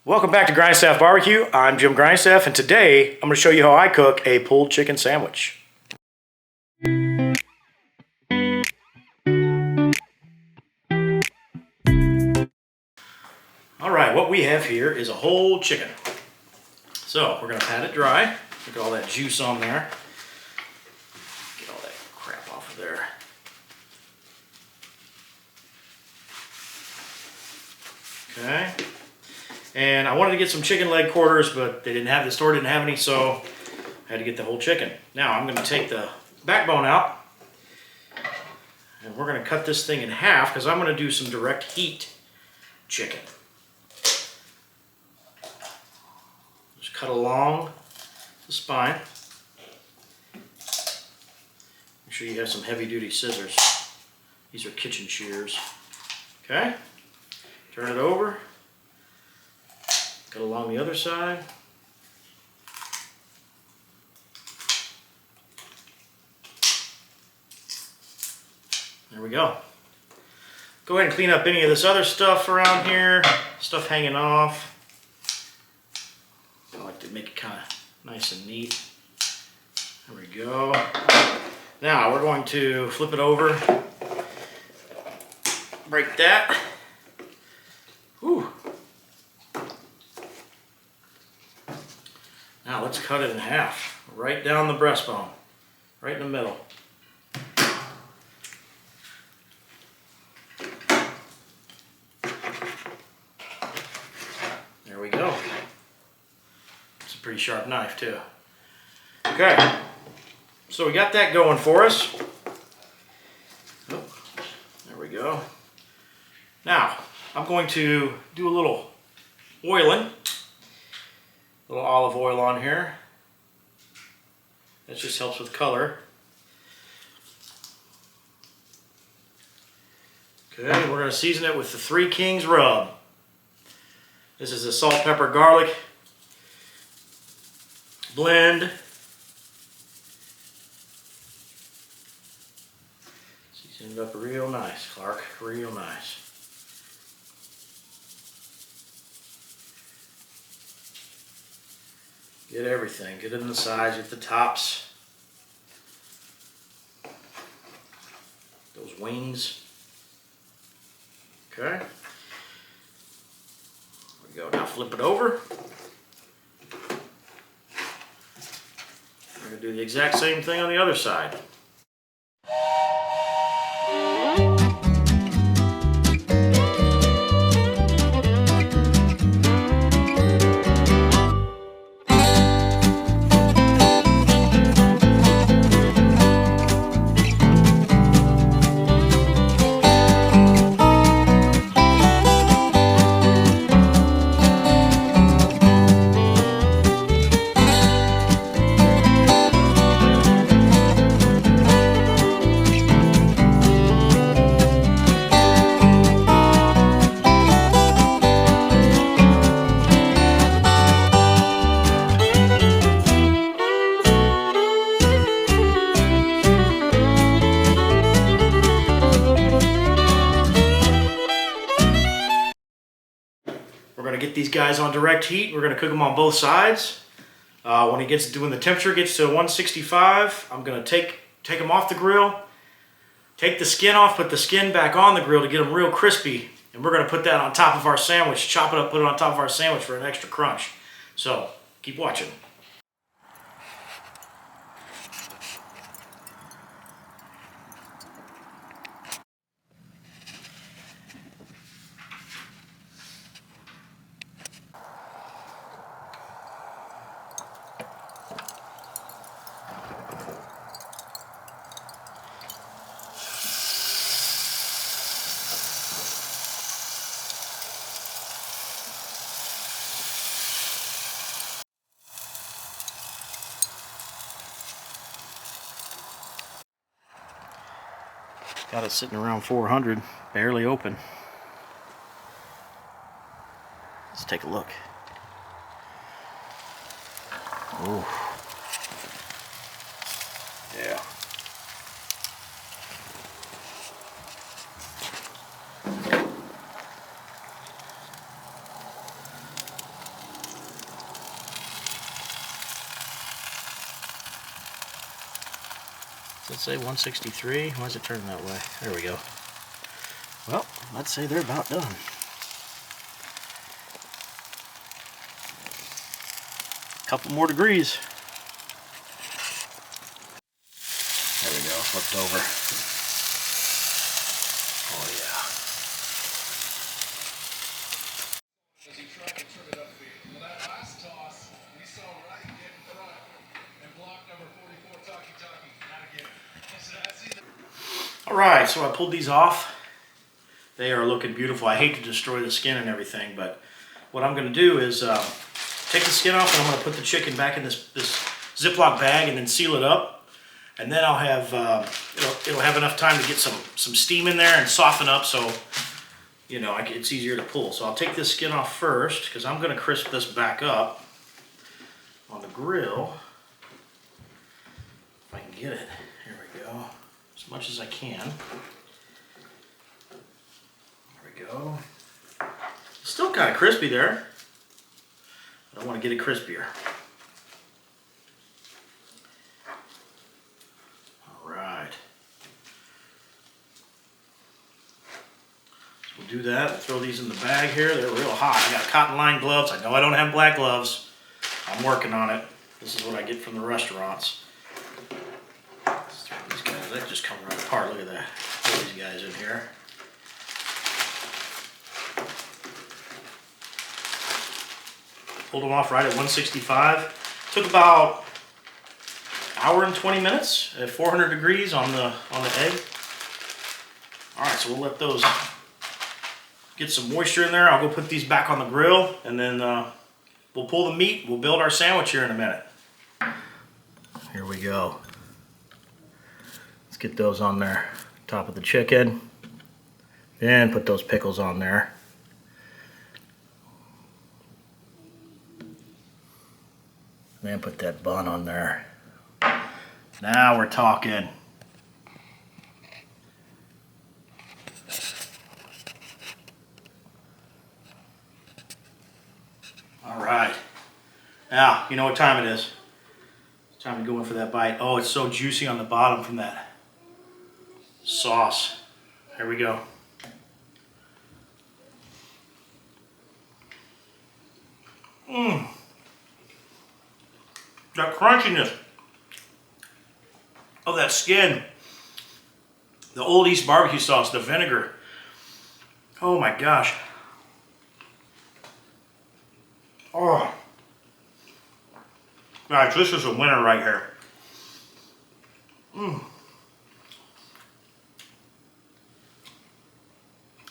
Welcome back to Grindstaff Barbecue. I'm Jim Grindstaff, and today I'm going to show you how I cook a pulled chicken sandwich. Alright, what we have here is a whole chicken. So we're going to pat it dry. Look at all that juice on there. Get all that crap off of there. Okay. And I wanted to get some chicken leg quarters, but they didn't have, the store didn't have any, so I had to get the whole chicken. Now I'm going to take the backbone out, and we're going to cut this thing in half because I'm going to do some direct heat chicken. Just cut along the spine. Make sure you have some heavy-duty scissors. These are kitchen shears. Okay, turn it over. Cut along the other side. There we go. Go ahead and clean up any of this other stuff around here, stuff hanging off. I like to make it kind of nice and neat. There we go. Now we're going to flip it over, break that. Whew. Now let's cut it in half, right down the breastbone, right in the middle. There we go. It's a pretty sharp knife too. Okay, so we got that going for us. Oh, there we go. Now, I'm going to do a little oiling. A little olive oil on here. That just helps with color. Okay, we're going to season it with the Three Kings rub. This is a salt, pepper, garlic blend. Season it up real nice, Clark, real nice. Get everything, get it in the sides, get the tops. Those wings. Okay. There we go, now flip it over. We're gonna do the exact same thing on the other side. We're going to get these guys on direct heat. We're going to cook them on both sides. When the temperature gets to 165, I'm going to take them off the grill, take the skin off, put the skin back on the grill to get them real crispy, and we're going to put that on top of our sandwich, chop it up, put it on top of our sandwich for an extra crunch. So, keep watching. Got it sitting around 400, barely open. Let's take a look. Ooh. Yeah. Does it say 163? Why is it turning that way? There we go. Well, let's say they're about done. Couple more degrees. There we go, flipped over. Oh yeah. As he tried to turn it upfield. Well, that last toss, we saw right in front and block number 44, Taki, not again. All right, so I pulled these off. They are looking beautiful. I hate to destroy the skin and everything, but what I'm going to do is take the skin off, and I'm going to put the chicken back in this Ziploc bag and then seal it up. And then I'll have it'll have enough time to get some steam in there and soften up, so you know it's easier to pull. So I'll take this skin off first because I'm going to crisp this back up on the grill. If I can get it. Here we go. As much as I can. There we go. It's still kind of crispy there. I want to get it crispier. All right. So we'll do that. We'll throw these in the bag here. They're real hot. I got cotton lined gloves. I know I don't have black gloves. I'm working on it. This is what I get from the restaurants. Let's throw these guys. They just come right apart. Look at that. Throw these guys in here. Pulled them off right at 165. Took about an hour and 20 minutes at 400 degrees on the egg. All right, so we'll let those get some moisture in there. I'll go put these back on the grill, and then we'll pull the meat. We'll build our sandwich here in a minute. Here we go. Let's get those on there. Top of the chicken. Then put those pickles on there. Then put that bun on there. Now we're talking. All right. Now, you know what time it is. It's time to go in for that bite. Oh, it's so juicy on the bottom from that sauce. Here we go. Mmm. That crunchiness of that skin, the Old East barbecue sauce, the vinegar. Oh my gosh. Oh. Guys, this is a winner right here. Mmm.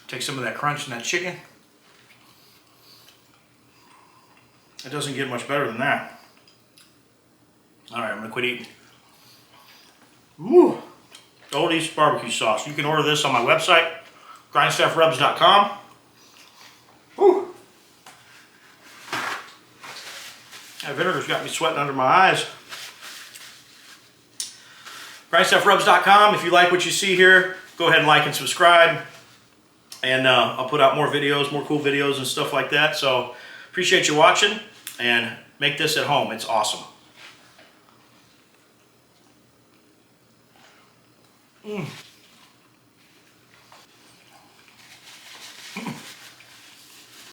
Take some of that crunch in that chicken. It doesn't get much better than that. All right, I'm gonna quit eating. Woo! Old East barbecue sauce. You can order this on my website, grindstaffrubs.com. Woo! That vinegar's got me sweating under my eyes. Grindstaffrubs.com. If you like what you see here, go ahead and like and subscribe. And I'll put out more videos, more cool videos and stuff like that. So appreciate you watching, and make this at home. It's awesome. Mmm.